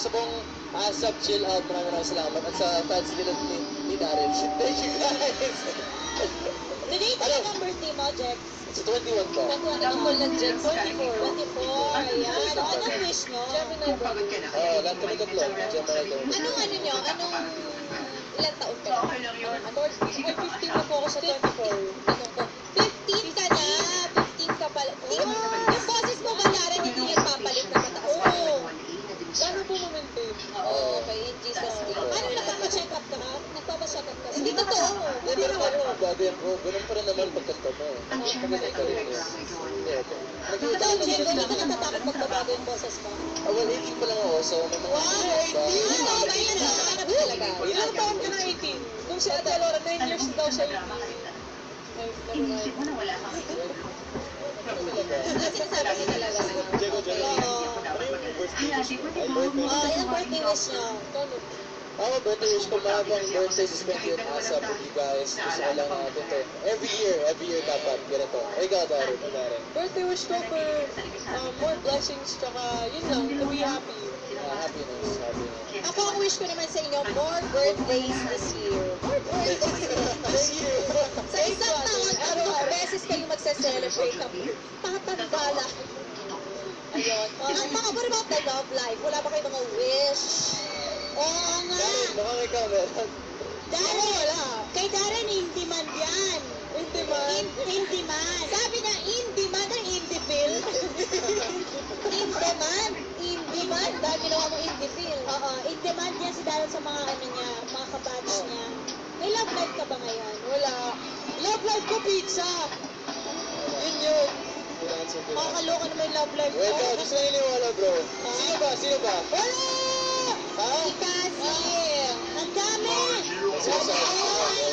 sa buong ASAP Chill Out, maraming salamat. At sa fans nila ni Darren. Thank you guys! Date ka ng birthday mo, Jex? Sa 21 po. 21 ang call ng Jex? 24. 24, ayan. Anong wish nyo? Gemini ba? Lahat kami tatlo. Gemini daw. Anong nyo? Ilan taon ka na? 15 na po ako sa 24. Anong ko? 15 ka na! 15 ka pala. Yung boses mo ba, Darren, hindi nagpapalit na mataas? Oo. Gano'n po ma-maintain? Oo, okay. In Jesus' name. Paano nagpapacheck up ka? Nagpapacheck up ka? Hindi totoo. Hindi naman ako. Bagay ako. Ganun pa rin naman pagkanta mo. Pagkanta ka rin yun. Ikaw, Jen, hindi ka natatakot magbabago yung boses mo? Well, 18 pa lang ako. So, may mga... Wow, 18! Ano ba yan? Ano talaga? Ilang taon ka na 18? Nung si Ate Laura, 9 years na daw siya 18. Inisip mo na wala kang Ang sinasabi niya talaga. Jego. Ilang birthday wish niyo? Ako, birthday wish ko, mahabang birthday to spend with ASAP with you guys. Gusto ko lang natin to. Every year dapat. Ganito. Ikaw, Darren. Birthday wish ko for more blessings, tsaka yun lang, to be happy. Happiness. Ako, ang wish ko naman sa inyo, more birthdays this year. More birthdays This year. Sa isang taon, 2 beses kayo magse-celebrate ng patandala. Ayun. Ang mga what about the love life? Wala ba kayo mga wish? Oo nga. Baka ikaw meron. Darren, wala. Kay Darren, hindi man yan. Hindi man. Hindi man. Sabi na, hindi man ang indie bill. Hindi man. Dahil ginawa mo indie bill. Oo, in demand yan si Darren sa mga ano niya, mga kabatch niya. May love life ka ba ngayon? Wala. Love life ko pizza. Yun. Makakaloka na may love life ko. Wait, gusto na iniwala, bro. Sino ba? Wala! Ha? Si Cassie. Ang dami! Ang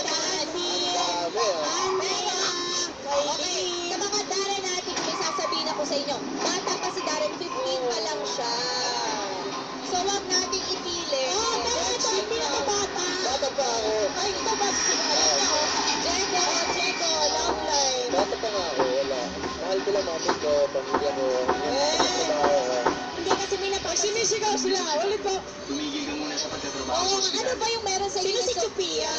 dami, Okay, sa mga Darren natin, may sasabihin ako sa inyo. Bata pa si Darren, 15 pa lang siya. So, wag nating ipili. Bakit ito? Hindi na bata. Bata pa ako. Ay, ito ba? Jego, love life. Bata pa nga ako, wala. Mahal ko lang mami ko, pamilya ko. Hindi kasi may Sinisigaw sila. Ulit po. tumigil ka muna sa pagtatrabaho Oo, sa ospital. ano ba yung meron sa inyo? Sino si Chupia?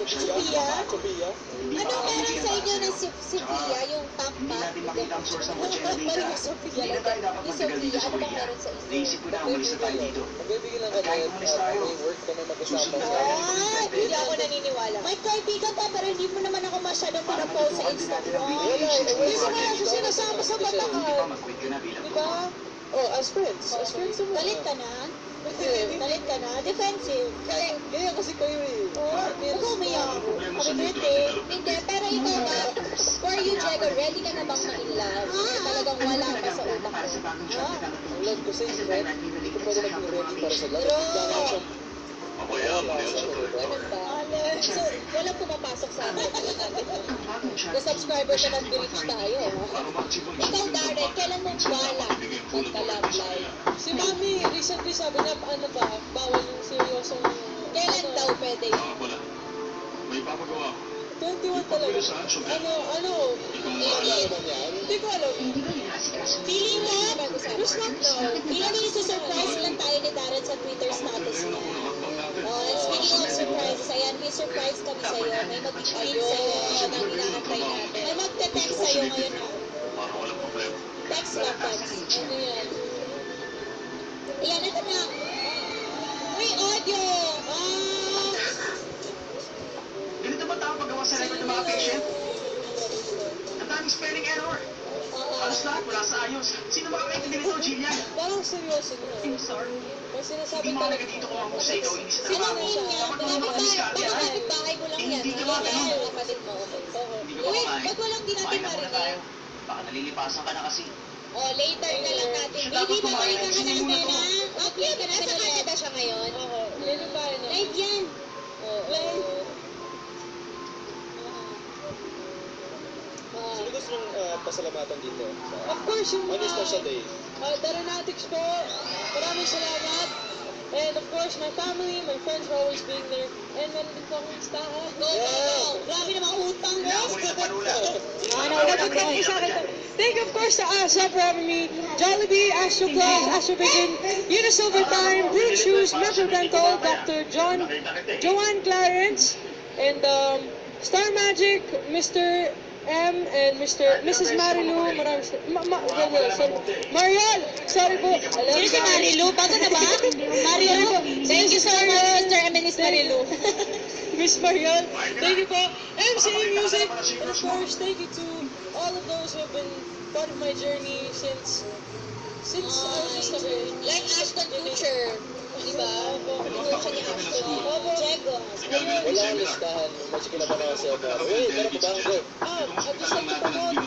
Chupia? Chupia? Hindi Ano meron makakabigyan sa inyo para ng sa'yo. Sophia, yung top Hindi back? natin makita ang source ng kotse na data. Parang Sophia Hindi na lang. tayo dapat Yung magtagal dito Sophia, sa ano bang Maynila. meron sa inyo? Naisip ko na umalis na tayo dito. Magbibigyan lang kami Kahit at umalis tayo. may work kami mag-usama. Susunod tayo. Ay, hindi ako naniniwala. May kaibigan ka, pero hindi mo naman ako masyadong Para pinapost sa matutukan din natin ang Instagram. bigay sa Hindi mo project. kaya siya sinasama sa Hindi pa bataan. mag-quit ka na bilang Di ba? Oh, as friends. As friends naman. Galit ka na? Galit ka na? Defensive. Kaya kasi kayo eh. Oo, huwag umiyak. Happy birthday. Hindi, pero ikaw ba, for you, Jego, ready ka na bang ma-in-love? Talagang wala pa sa utak Para sa mo. bagong shot na Ang love ko sa inyo, hindi ko pwede maging ready para sa love. Bro. Kailangan siyang Ganun ba? So, walang pumapasok sa akin. The subscriber ka ng British tayo. Ikaw, Darren, kailan mo bala magka-love life? Si Mami, recently sabi niya, ano ba, bawal yung seryosong... Kailan daw pwede yun? May papagawa ko. 21 talaga. Ano? naman yan. Hindi ko alam. Feeling mo? Who's not now? Feeling mo surprise lang tayo ni Darren sa Twitter status niya. Oh, and speaking of surprises, ayan, may surprise kami sa'yo. May mag-tweet sa'yo na inaantay natin. May magte-text sa'yo ngayon na. Para walang problema. Text lang, text. Ano yan? Ayan, ito na. Uy, audio! Ganito ba tao paggawa sa record ng mga patient? Ang daming spelling error. Halos lahat wala sa ayos. Sino makakaintindi nito, Jillian? Parang seryoso niya. I'm sorry. May sinasabi Hindi talaga. mahalaga dito kung ang husay ikaw hindi sa Anong trabaho. name niya? Dapat marunong ka diskarte, Baka ha? kapit-bahay mo lang yan. Hindi ka Mga makakano. kapatid mo. Hindi ka Uy, kumakain. ba't walang di natin Kumain na muna tayo. marinig? Baka nalilipasan ka na kasi. Oh, later na lang natin. Siya dapat Baby, kumain. babalik ka na Sinin mo na natin, to. ha? Okay, nasa Canada siya ngayon. Oo. Lilipayan na. Live yan. Live. Sino gusto nung pasalamatan dito? Of course, yung Ano yung special day? Daranatics po. Maraming salamat. And of course, my family, my friends for always being there. And meron din po akong listahan. Go, go, go. Grabe na mga utang mo. Kailangan mo rin sa panula. Ano, isa kita. Thank you, of course, to ASAP for having me. Jollibee, Astro Plus, Astro Vision, Unisilver Time, Blue Shoes, Metro Dental, Dr. Joanne Clarence, and Star Magic, Mr. M, and Mrs. Marilu. Mariel! Sorry po. Sino si Marilu? Bago na ba? Marilu? Thank you so much, Mr. M and Miss Marilu. Miss Mariel, thank you po. MCA Music, and of course, thank you to all of those who have been part of my journey since I was just a very... Like Ashton Kutcher. Diba? Kutcher ni Ashton. Diego. Wala akong listahan. Medyo kinabahan ako sa'yo. Wait, meron ka ba? Go. I'd just like to promote,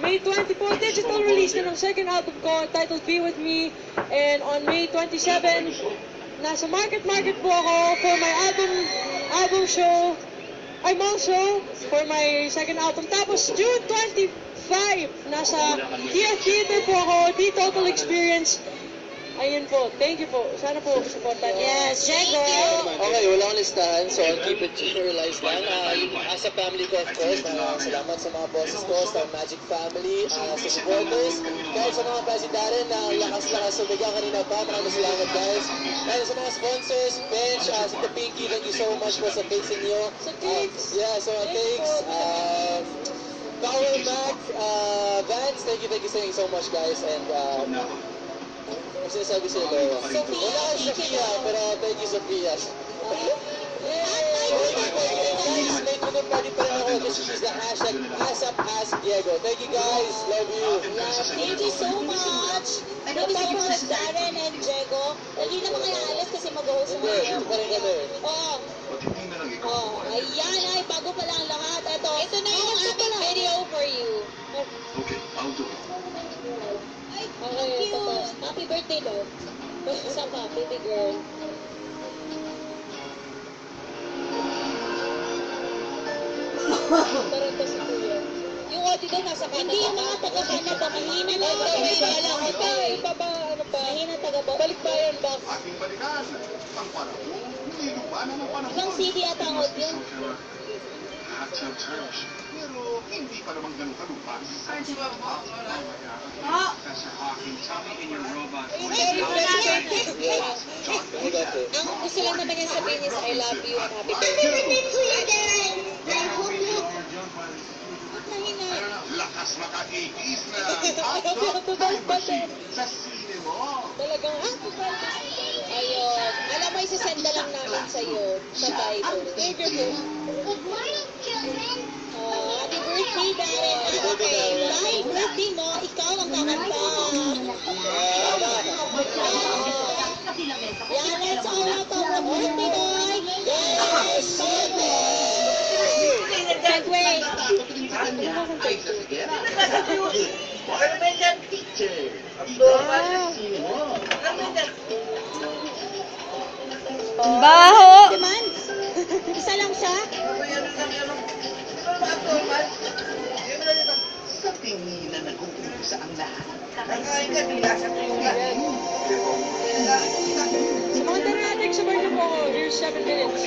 May 20 po, digital release na ng second album ko titled Be With Me. And on May 27, nasa Market po ako for my album show, mall show for my second album. Tapos June 25, nasa Theater po ako, The Total Experience. Ayun po, thank you po. Sana po supportan. Yes, Diego. Okay, wala akong listahan, so I'll keep it generalized lang. As a family ko, of course, salamat sa mga bosses ko, Star Magic Family, sa supporters, kahit sa mga presidaren na lakas-lakas sumigaw kanina pa, maraming salamat guys. Kahit sa mga sponsors, Bench, sa The Pinky, thank you so much po sa cakes ninyo. Sa cakes. Yeah, so cakes, Power Mac, Vans, thank you so much guys, and ang sinasabi sa'yo, Laura. Wala kang Sophia, pero thank you, Sophia. Guys, late to the party pa rin ako. Just use the hashtag ASAPAskDiego. Thank you guys. Love you. Thank you so much. Thank you so much, Darren and Diego. Hindi na mga alis kasi mag-host Hindi, dito pa rin kami. Ayan ay, bago pa lang lahat. Ito na yung aming video for you. Okay, I'll do it. Thank you. Happy birthday, Lord. Isa pa, baby girl. Tarang to si Kuya. Yung audio daw nasa Canada. Hindi yung mga taga-Canada. Mahina na. Mahina taga-Bo. Balikbayan box. Ating balikan. Ang panahon, hindi lumana ng panahon. Ibang CD at ang audio. Hot tub church. Pero hindi pa naman ganun kalupas. Professor Hawking, tell me in your robot voice. Ang gusto lang naman niya sabihin is I love you and happy birthday. Mahina. Lakas maka-80s na hot tub time machine sa sine mo. Talagang Ayun. Alam mo, isasend na lang namin sa'yo sa Bible. thank you po. Good morning, children. Happy birthday, Darren. Okay. Dahil birthday mo, ikaw ang kakanta. Yan, let's all out of the birthday boy. Yes! Segway. Baho! Demands. Isa lang siya. Sa tingin na nag-uumpisa ang lahat. Sa mga darating, sabay na po ako. Here's 7 minutes.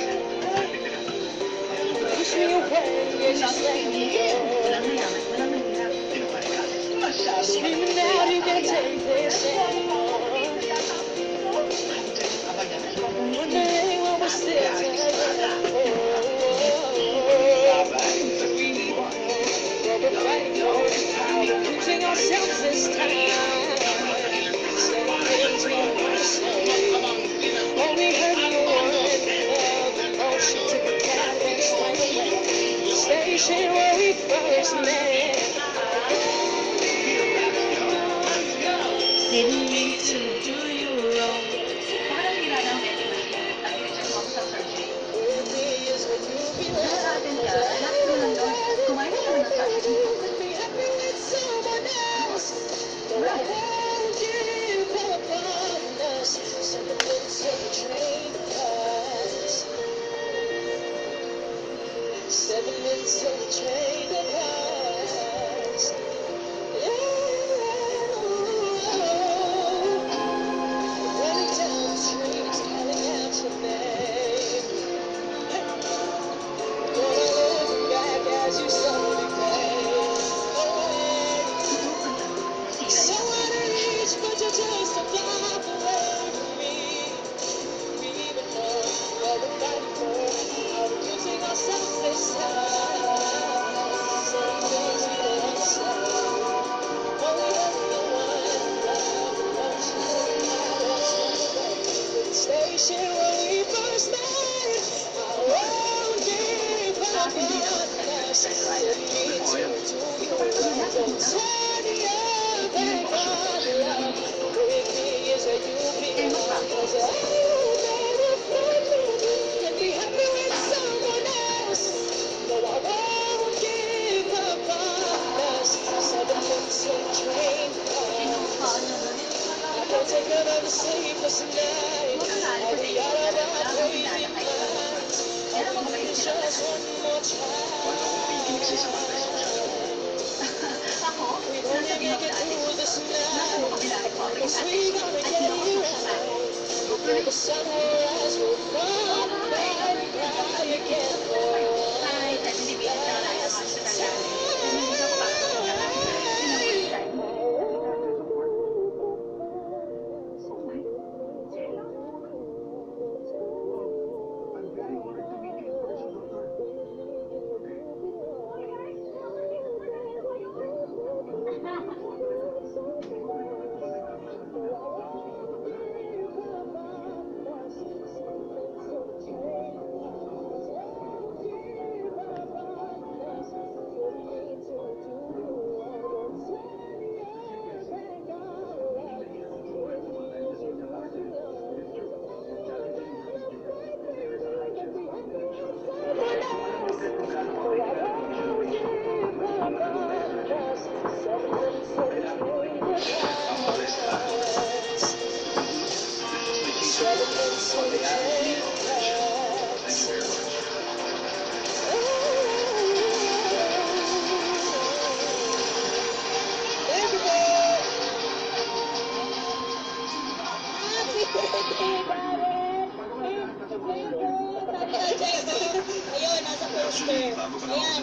Wish me away, yes, you say screaming out, you can't take this anymore. Wondering what was there to losing ourselves this time. Only heard you wanted love, emotion to the catalyst, like the station where we first met. Didn't mean to do you wrong. With me is when you belong. Be happy with someone else. But I won't give up on us. 7 minutes till the train passes. 7 minutes till the train passes. Yeah. So out of reach, but you're just a block away from me. We even know what we're fighting for. Are we losing ourselves this time? Saying things we don't understand. Only having one love and one the station where we first met. I won't give up on us. Took me to you. Don't turn the other God love. With me is where you belong. 'Cause you never find me and be happy with someone else. No, I won't give up on us. 7 months in train cars. I can't take another sleepless night. I'll be out of my crazy mind. All we need is just one more Ako, try. We only make it through this night. I promise we gonna get it right. Before the sun will rise, we'll fall back and cry again for one last Ayun, nasa poster. Ayan.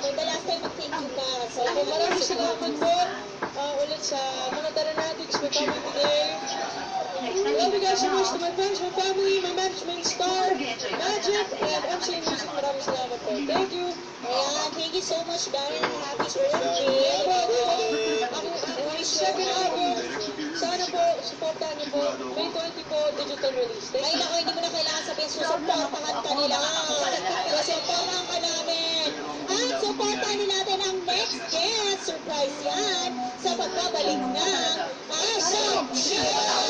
For the last time, mag-thank you ka. So, Maraming salamat po ulit sa mga Taranatics for coming today. I love you guys so much to my friends, my family, my management star, Magic, and MC Music. Maraming salamat po. Thank you. ayan, thank you so much, Darren. Happy birthday. Ang second album, sana po, supportahan niyo po. May 20 po, digital release. Thank Ay, you. naku, hindi mo na kailangan sabihin, susuportahan ka nila. Susuportahan ka namin. At supportahan din natin ang next guest. Surprise yan sa pagbabalik ng Asap Show!